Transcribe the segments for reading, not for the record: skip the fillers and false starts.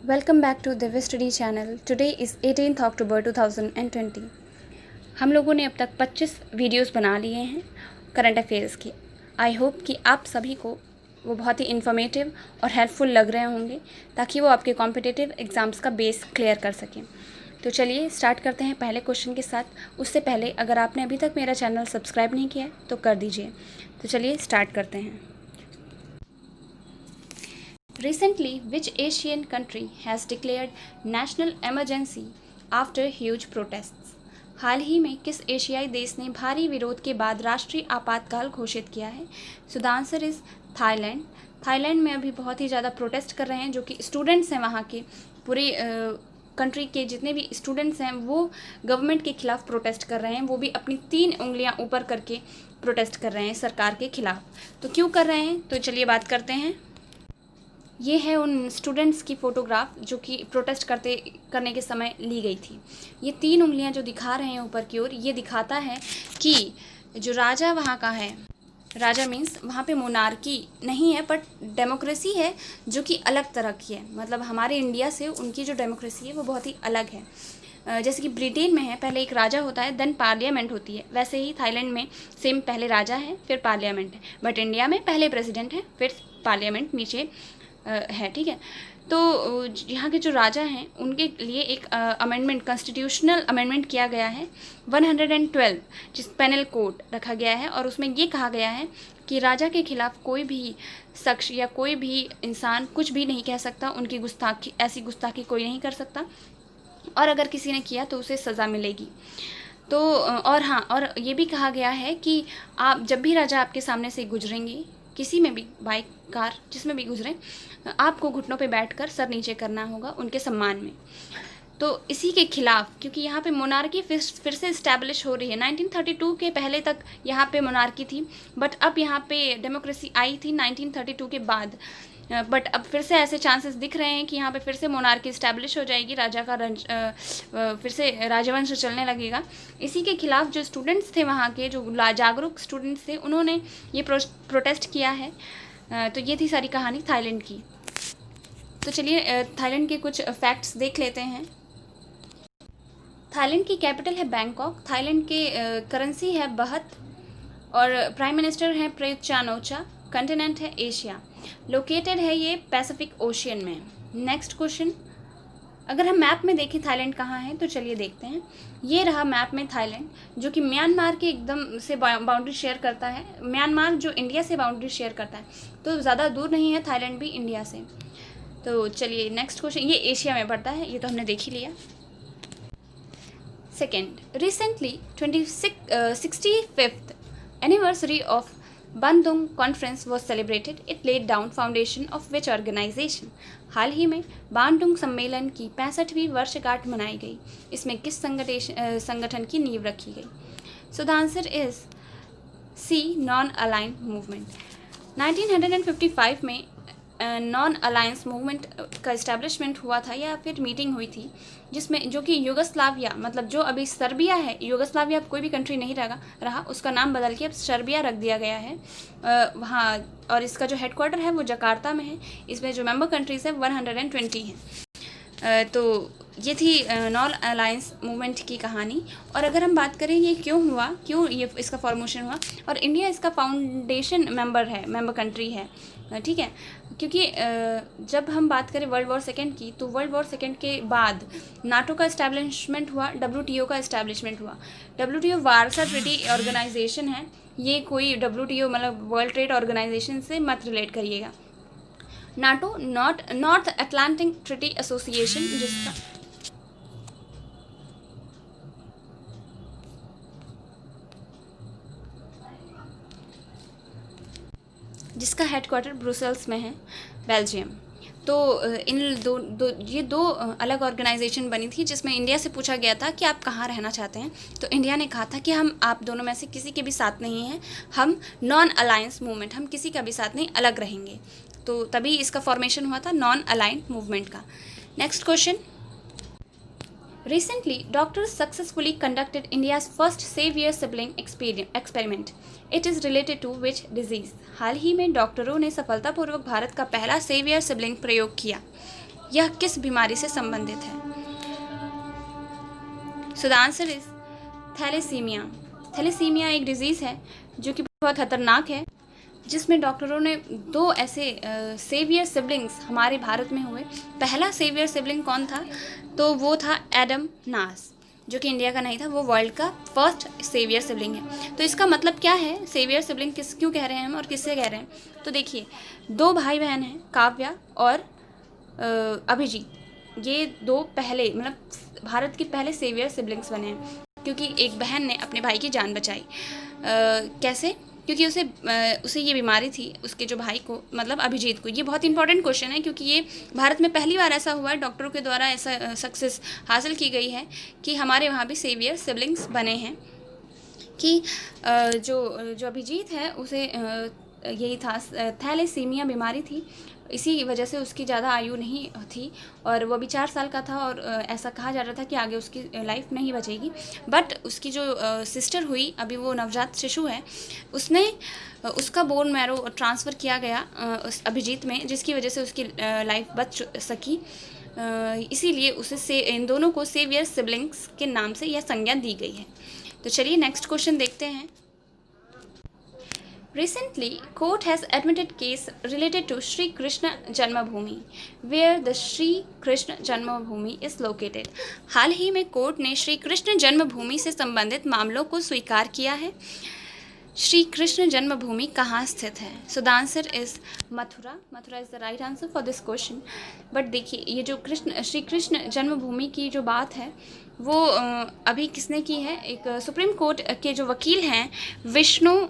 Welcome back to Divya study channel. Today is 18 अक्टूबर 2020। हम लोगों ने अब तक 25 वीडियोस बना लिए हैं करंट अफेयर्स के। आई होप कि आप सभी को वो बहुत ही इन्फॉर्मेटिव और हेल्पफुल लग रहे होंगे ताकि वो आपके कॉम्पिटिटिव एग्ज़ाम्स का बेस क्लियर कर सकें। तो चलिए स्टार्ट करते हैं पहले क्वेश्चन के साथ। उससे पहले अगर आपने अभी तक मेरा चैनल सब्सक्राइब नहीं किया है तो कर दीजिए। तो चलिए स्टार्ट करते हैं। Recently, which Asian country has declared national emergency after huge protests? हाल ही में किस एशियाई देश ने भारी विरोध के बाद राष्ट्रीय आपातकाल घोषित किया है? So the answer is Thailand. Thailand में अभी बहुत ही ज़्यादा प्रोटेस्ट कर रहे हैं, जो कि स्टूडेंट्स हैं वहाँ के। पूरे कंट्री के जितने भी स्टूडेंट्स हैं वो गवर्नमेंट के खिलाफ प्रोटेस्ट कर रहे हैं। वो भी अपनी 3 उंगलियां ऊपर करके प्रोटेस्ट कर रहे हैं सरकार के खिलाफ। तो क्यों कर रहे हैं, तो चलिए बात करते हैं। ये है उन स्टूडेंट्स की फ़ोटोग्राफ जो कि प्रोटेस्ट करने के समय ली गई थी। ये 3 उंगलियां जो दिखा रहे हैं ऊपर की ओर, ये दिखाता है कि जो राजा वहाँ का है, राजा मीन्स वहाँ पे मोनार्की नहीं है बट डेमोक्रेसी है, जो कि अलग तरह की है। मतलब हमारे इंडिया से उनकी जो डेमोक्रेसी है वो बहुत ही अलग है। जैसे कि ब्रिटेन में है, पहले एक राजा होता है देन पार्लियामेंट होती है, वैसे ही थाईलैंड में सेम पहले राजा है फिर पार्लियामेंट है। बट इंडिया में पहले प्रेसिडेंट है फिर पार्लियामेंट नीचे है। ठीक है, तो यहाँ के जो राजा हैं उनके लिए एक अमेंडमेंट, कॉन्स्टिट्यूशनल अमेंडमेंट किया गया है 112, जिस पेनल कोड रखा गया है। और उसमें ये कहा गया है कि राजा के खिलाफ कोई भी शख्स या कोई भी इंसान कुछ भी नहीं कह सकता, उनकी गुस्ताखी, ऐसी गुस्ताखी कोई नहीं कर सकता, और अगर किसी ने किया तो उसे सज़ा मिलेगी। तो और हाँ, और ये भी कहा गया है कि आप जब भी राजा आपके सामने से गुजरेंगे, किसी में भी, बाइक, कार, जिसमें भी गुजरें, आपको घुटनों पे बैठकर सर नीचे करना होगा उनके सम्मान में। तो इसी के खिलाफ, क्योंकि यहाँ पे मोनार्की फिर से इस्टेब्लिश हो रही है। 1932 के पहले तक यहाँ पे मोनार्की थी, बट अब यहाँ पे डेमोक्रेसी आई थी 1932 के बाद। बट अब फिर से ऐसे चांसेस दिख रहे हैं कि यहाँ पे फिर से मोनार्की इस्टेब्लिश हो जाएगी, राजा का फिर से राजवंश चलने लगेगा। इसी के खिलाफ जो स्टूडेंट्स थे वहाँ के, जो जागरूक स्टूडेंट्स थे, उन्होंने ये प्रोटेस्ट किया है। तो ये थी सारी कहानी थाईलैंड की। तो चलिए थाईलैंड के कुछ फैक्ट्स देख लेते हैं। थाईलैंड की कैपिटल है बैंकॉक। थाईलैंड के करेंसी है बहत, और प्राइम मिनिस्टर हैं प्रयुत चान-ओ-चा। कंटिनेंट है एशिया। लोकेटेड है ये पैसिफिक ओशियन में। नेक्स्ट क्वेश्चन, अगर हम मैप में देखें थाईलैंड कहाँ है, तो चलिए देखते हैं। ये रहा मैप में थाईलैंड, जो कि म्यांमार के एकदम से बाउंड्री शेयर करता है। म्यांमार जो इंडिया से बाउंड्री शेयर करता है, तो ज़्यादा दूर नहीं है थाईलैंड भी इंडिया से। तो चलिए नेक्स्ट क्वेश्चन, ये एशिया में पड़ता है, ये तो हमने देख ही लिया। Second, recently 65th anniversary of Bandung Conference was celebrated. It laid down foundation of which organization? हाल ही में बांडुंग सम्मेलन की 65वीं वर्षगांठ मनाई गई। इसमें किस संगठन की नींव रखी गई? So the answer is C, non aligned movement. 1955 में नॉन अलायंस मूवमेंट का इस्टेब्लिशमेंट हुआ था, या फिर मीटिंग हुई थी, जिसमें जो कि युगोस्लाविया, मतलब जो अभी सर्बिया है, युगोस्लाविया अब कोई भी कंट्री नहीं रहा, उसका नाम बदल के अब सर्बिया रख दिया गया है वहाँ। और इसका जो हेडक्वार्टर है वो जकार्ता में है। इसमें जो मेंबर कंट्रीज़ है 120 हैं। तो ये थी नॉन अलायंस मूवमेंट की कहानी। और अगर हम बात करें ये क्यों हुआ, क्यों ये इसका फॉर्मेशन हुआ, और इंडिया इसका फाउंडेशन मेंबर कंट्री है। ठीक है, क्योंकि जब हम बात करें वर्ल्ड वॉर सेकेंड की, तो वर्ल्ड वॉर सेकेंड के बाद नाटो का इस्टेब्लिशमेंट हुआ, WTO का इस्टेब्लिशमेंट हुआ। WTO वार्सा ट्रीटी ऑर्गेनाइजेशन है, ये कोई WTO मतलब वर्ल्ड ट्रेड ऑर्गेनाइजेशन से मत रिलेट करिएगा। NATO north Atlantic treaty association, जिसका हेडक्वार्टर ब्रुसेल्स में है, बेल्जियम। तो इन ये दो अलग ऑर्गेनाइजेशन बनी थी, जिसमें इंडिया से पूछा गया था कि आप कहाँ रहना चाहते हैं। तो इंडिया ने कहा था कि हम आप दोनों में से किसी के भी साथ नहीं हैं, हम नॉन अलायंस मूवमेंट, हम किसी का भी साथ नहीं, अलग रहेंगे। तो तभी इसका फॉर्मेशन हुआ था नॉन अलाइंड मूवमेंट का। Next question, Recently, doctors successfully conducted India's first Savior sibling experiment. It is related to which disease? हाल ही में डॉक्टरों ने सफलतापूर्वक भारत का पहला सेवियर सिबलिंग प्रयोग किया। यह किस बीमारी से संबंधित है? So the answer is thalassaemia. Thalassaemia एक डिजीज़ है जो कि बहुत खतरनाक है, जिसमें डॉक्टरों ने 2 ऐसे सेवियर सिबलिंग्स हमारे भारत में हुए। पहला सेवियर सिबलिंग कौन था? तो वो था एडम नास, जो कि इंडिया का नहीं था, वो वर्ल्ड का फर्स्ट सेवियर सिबलिंग है। तो इसका मतलब क्या है, सेवियर सिबलिंग क्यों कह रहे हैं हम और किससे कह रहे हैं? तो देखिए, 2 भाई बहन हैं, काव्या और अभिजीत। ये 2 पहले मतलब भारत के पहले सेवियर सिबलिंग्स बने हैं, क्योंकि एक बहन ने अपने भाई की जान बचाई। कैसे? क्योंकि उसे ये बीमारी थी, उसके जो भाई को, मतलब अभिजीत को। ये बहुत इंपॉर्टेंट क्वेश्चन है, क्योंकि ये भारत में पहली बार ऐसा हुआ है, डॉक्टरों के द्वारा ऐसा सक्सेस हासिल की गई है कि हमारे वहाँ भी सेवियर सिबलिंग्स बने हैं। कि जो अभिजीत है उसे यही था, थैलेसीमिया बीमारी थी, इसी वजह से उसकी ज़्यादा आयु नहीं थी और वो अभी 4 साल का था और ऐसा कहा जा रहा था कि आगे उसकी लाइफ नहीं बचेगी। बट उसकी जो सिस्टर हुई, अभी वो नवजात शिशु है, उसका बोन मैरो ट्रांसफ़र किया गया उस अभिजीत में, जिसकी वजह से उसकी लाइफ बच सकी। इसीलिए उसे इन दोनों को सेवियर सिबलिंग्स के नाम से यह संज्ञा दी गई है। तो चलिए नेक्स्ट क्वेश्चन देखते हैं। Recently, court has admitted case related to Sri Krishna Janmabhoomi, where the Sri Krishna Janmabhoomi is located. हाल ही में कोर्ट ने श्री कृष्ण जन्मभूमि से संबंधित मामलों को स्वीकार किया है। श्री कृष्ण जन्मभूमि कहाँ स्थित है? So the answer is Mathura. Mathura is the right answer for this question. But देखिए, ये जो श्री कृष्ण जन्मभूमि की जो बात है, वो अभी किसने की है? एक सुप्रीम कोर्ट के जो वकील हैं, विष्णु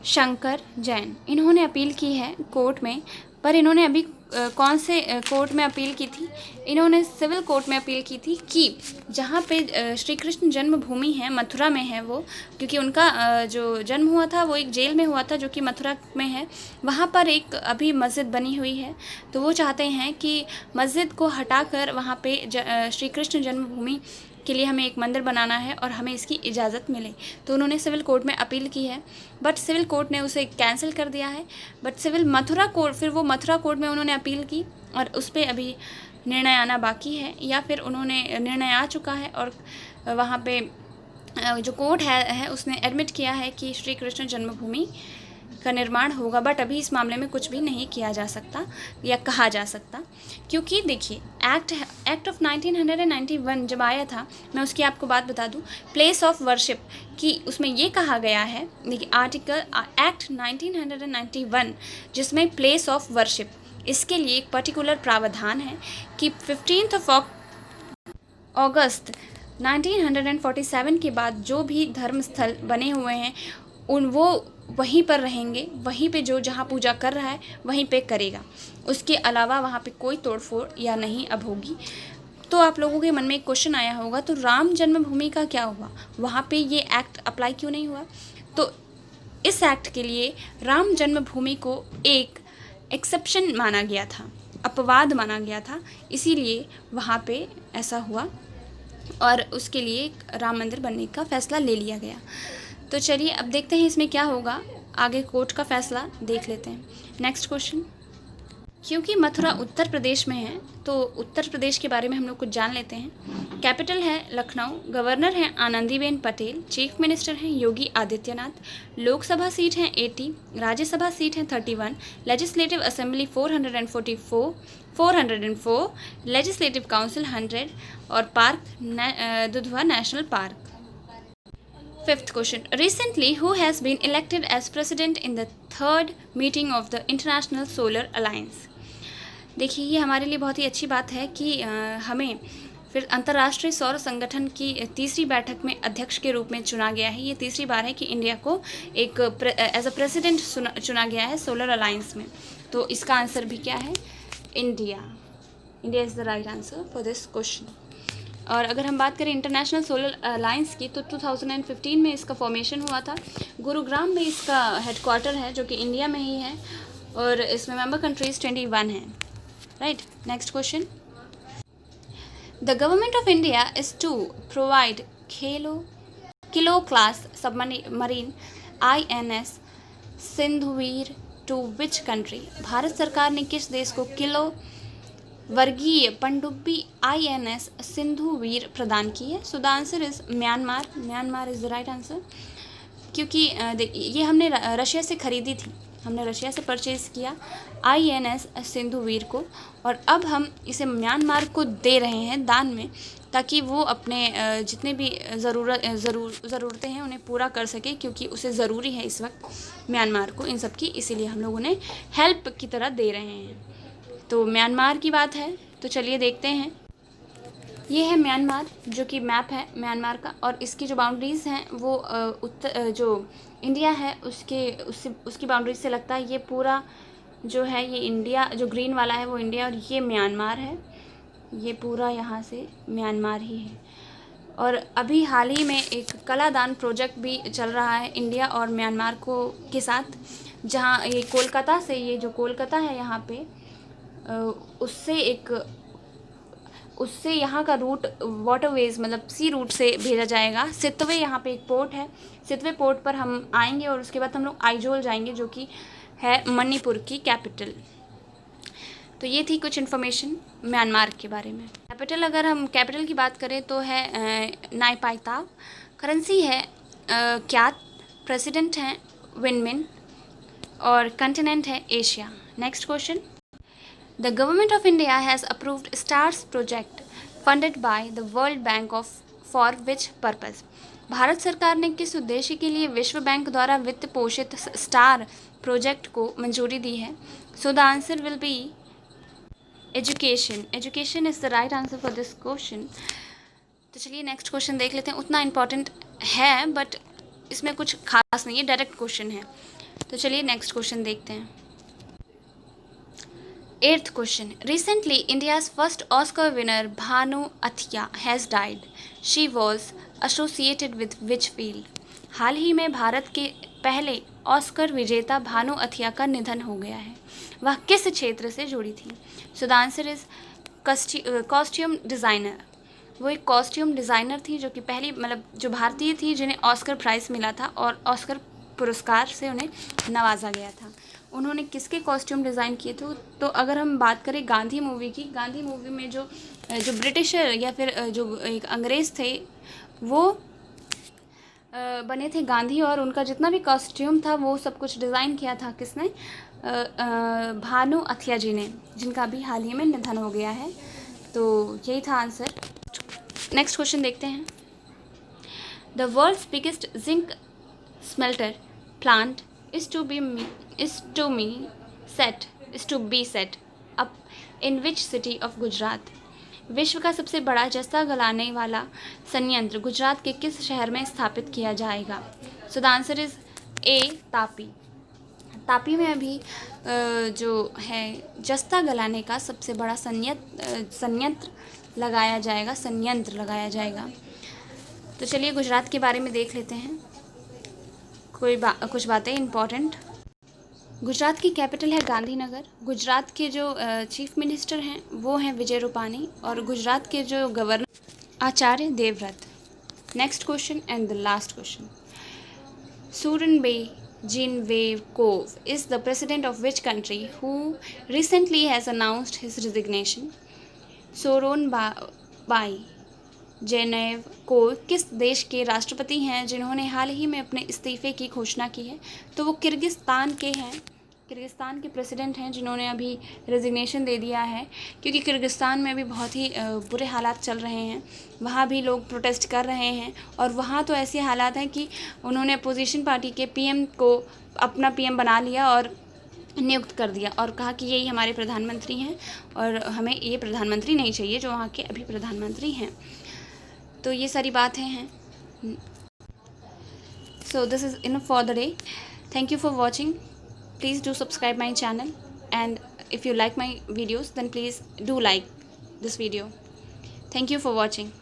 शंकर जैन, इन्होंने अपील की है कोर्ट में। पर इन्होंने अभी कौन से कोर्ट में अपील की थी? इन्होंने सिविल कोर्ट में अपील की थी कि जहाँ पे श्री कृष्ण जन्मभूमि है, मथुरा में है वो, क्योंकि उनका जो जन्म हुआ था वो एक जेल में हुआ था जो कि मथुरा में है। वहाँ पर एक अभी मस्जिद बनी हुई है, तो वो चाहते हैं कि मस्जिद को हटाकर वहाँ पे श्री कृष्ण जन्मभूमि के लिए हमें एक मंदिर बनाना है और हमें इसकी इजाज़त मिले। तो उन्होंने सिविल कोर्ट में अपील की है, बट सिविल कोर्ट ने उसे कैंसिल कर दिया है। बट फिर वो मथुरा कोर्ट में उन्होंने अपील की और उस पर अभी निर्णय आना बाकी है, या फिर उन्होंने निर्णय आ चुका है और वहाँ पे जो कोर्ट है उसने एडमिट किया है कि श्री कृष्ण जन्मभूमि का निर्माण होगा। बट अभी इस मामले में कुछ भी नहीं किया जा सकता या कहा जा सकता, क्योंकि देखिए, एक्ट ऑफ 1991 जब आया था, मैं उसकी आपको बात बता दूं, प्लेस ऑफ वर्शिप की, उसमें ये कहा गया है, देखिए आर्टिकल एक्ट 1991 जिसमें प्लेस ऑफ वर्शिप, इसके लिए एक पर्टिकुलर प्रावधान है कि 15 अगस्त 1947 के बाद जो भी धर्मस्थल बने हुए हैं वो वहीं पर रहेंगे, वहीं पे जो जहाँ पूजा कर रहा है वहीं पे करेगा, उसके अलावा वहाँ पे कोई तोड़फोड़ या नहीं अब होगी। तो आप लोगों के मन में एक क्वेश्चन आया होगा, तो राम जन्मभूमि का क्या हुआ? वहाँ पे ये एक्ट अप्लाई क्यों नहीं हुआ? तो इस एक्ट के लिए राम जन्मभूमि को एक एक्सेप्शन माना गया था, अपवाद माना गया था, इसीलिए वहाँ पे ऐसा हुआ और उसके लिए राम मंदिर बनने का फैसला ले लिया गया। तो चलिए अब देखते हैं इसमें क्या होगा, आगे कोर्ट का फैसला देख लेते हैं। नेक्स्ट क्वेश्चन, क्योंकि मथुरा उत्तर प्रदेश में है तो उत्तर प्रदेश के बारे में हम लोग कुछ जान लेते हैं। कैपिटल है लखनऊ, गवर्नर हैं आनंदीबेन पटेल, चीफ मिनिस्टर हैं योगी आदित्यनाथ, लोकसभा सीट हैं 80, राज्यसभा सीट हैं 31, लेजिस्लेटिव असेंबली 404, लेजिस्लेटिव काउंसिल 100 और park Dudhwa national park. Fifth question, recently who has been elected as president in the 3rd meeting of the International Solar Alliance? देखिए, ये हमारे लिए बहुत ही अच्छी बात है कि हमें फिर अंतर्राष्ट्रीय सौर संगठन की तीसरी बैठक में अध्यक्ष के रूप में चुना गया है। ये तीसरी बार है कि इंडिया को एक एज अ प्रेसिडेंट चुना गया है सोलर अलायंस में। तो इसका आंसर भी क्या है? India is the right answer for this question. और अगर हम बात करें इंटरनेशनल सोलर अलायंस की, तो 2015 में इसका फॉर्मेशन हुआ था। गुरुग्राम में इसका हेडक्वार्टर है जो कि इंडिया में ही है और इसमें मेंबर कंट्रीज 21 हैं। Right, next question, the government of India is to provide kilo class submarine INS Sindhuvir to which country? Bharat सरकार ने किस देश को किलो वर्गीय पनडुब्बी INS सिंधु वीर प्रदान की है? So the answer is Myanmar. Myanmar is the right answer, क्योंकि ये हमने रशिया से खरीदी थी, हमने रशिया से परचेज़ किया INS सिंधु वीर को, और अब हम इसे म्यांमार को दे रहे हैं दान में, ताकि वो अपने जितने भी ज़रूरतें हैं उन्हें पूरा कर सके, क्योंकि उसे ज़रूरी है इस वक्त म्यांमार को इन सब की, इसीलिए हम लोग उन्हें हेल्प की तरह दे रहे हैं। तो म्यांमार की बात है, तो चलिए देखते हैं। ये है म्यांमार, जो कि मैप है म्यांमार का, और इसकी जो बाउंड्रीज़ हैं वो जो इंडिया है उसकी बाउंड्रीज से लगता है। ये पूरा जो है ये इंडिया, जो ग्रीन वाला है वो इंडिया, और ये म्यांमार है, ये पूरा यहाँ से म्यांमार ही है। और अभी हाल ही में एक कलादान प्रोजेक्ट भी चल रहा है इंडिया और म्यांमार के साथ, जहाँ ये कोलकाता से, ये जो कोलकाता है यहाँ पे, उससे यहाँ का रूट वाटरवेज मतलब सी रूट से भेजा जाएगा। सितवे यहाँ पे एक पोर्ट है, सितवे पोर्ट पर हम आएंगे और उसके बाद हम लोग आइजोल जाएंगे, जो कि है मणिपुर की कैपिटल। तो ये थी कुछ इन्फॉर्मेशन म्यांमार के बारे में। कैपिटल, अगर हम कैपिटल की बात करें तो है नायपाइताव, करेंसी है क्यात, प्रेसिडेंट हैं विन, और कंटिनेंट है Asia. Next question, The Government of India has approved STARS project funded by the World Bank for which purpose? Bharat सरकार ने किस उद्देश्य के लिए विश्व बैंक द्वारा वित्त पोषित स्टार प्रोजेक्ट को मंजूरी दी है? So the answer will be education. Education is the right answer for this question. तो चलिए नेक्स्ट क्वेश्चन देख लेते हैं। उतना इम्पॉर्टेंट है बट इसमें कुछ खास नहीं है, डायरेक्ट क्वेश्चन है। तो चलिए नेक्स्ट क्वेश्चन देखते हैं। 8th question. Recently, India's first Oscar winner Bhanu Athia has died. She was associated with which field? हाल ही में भारत के पहले ऑस्कर विजेता भानु अथिया का निधन हो गया है। वह किस क्षेत्र से जुड़ी थी? सो the answer is costume designer. वो एक कॉस्ट्यूम डिज़ाइनर थी, जो कि पहली मतलब जो भारतीय थी जिन्हें ऑस्कर प्राइज़ मिला था और ऑस्कर पुरस्कार से उन्हें नवाजा गया था। उन्होंने किसके कॉस्ट्यूम डिज़ाइन किए थे? तो अगर हम बात करें गांधी मूवी की, गांधी मूवी में जो ब्रिटिशर या फिर जो एक अंग्रेज़ थे वो बने थे गांधी, और उनका जितना भी कॉस्ट्यूम था वो सब कुछ डिज़ाइन किया था किसने? भानु अथिया जी ने, जिनका भी हाल ही में निधन हो गया है। तो यही था आंसर। नेक्स्ट क्वेश्चन देखते हैं। The world's biggest zinc smelter plant is to be set up in which city of Gujarat? विश्व का सबसे बड़ा जस्ता गलाने वाला संयंत्र गुजरात के किस शहर में स्थापित किया जाएगा? सो the answer is a Tapi. Tapi में अभी जो है जस्ता गलाने का सबसे बड़ा संयंत्र लगाया जाएगा। तो चलिए गुजरात के बारे में देख लेते हैं कुछ बातें इम्पॉर्टेंट। गुजरात की कैपिटल है गांधीनगर। गुजरात के जो चीफ मिनिस्टर हैं वो हैं विजय रूपानी, और गुजरात के जो governor Acharya Devvrat. Next question and the last question. Sooronbay Jeenbekov is the president of which country who recently has announced his resignation? Sooronbay Jeenbekov को किस देश के राष्ट्रपति हैं जिन्होंने हाल ही में अपने इस्तीफे की घोषणा की है? तो वो किर्गिस्तान के हैं, किर्गिस्तान के प्रेसिडेंट हैं जिन्होंने अभी रेजिग्नेशन दे दिया है, क्योंकि किर्गिस्तान में भी बहुत ही बुरे हालात चल रहे हैं। वहाँ भी लोग प्रोटेस्ट कर रहे हैं, और वहाँ तो ऐसे हालात हैं कि उन्होंने अपोजिशन पार्टी के PM को अपना PM बना लिया और नियुक्त कर दिया, और कहा कि यही हमारे प्रधानमंत्री हैं और हमें ये प्रधानमंत्री नहीं चाहिए जो वहाँ के अभी प्रधानमंत्री हैं। तो ये सारी बातें हैं। So this is enough for the day. Thank you for watching. Please do subscribe my channel, and if you like my videos then please do like this video. Thank you for watching.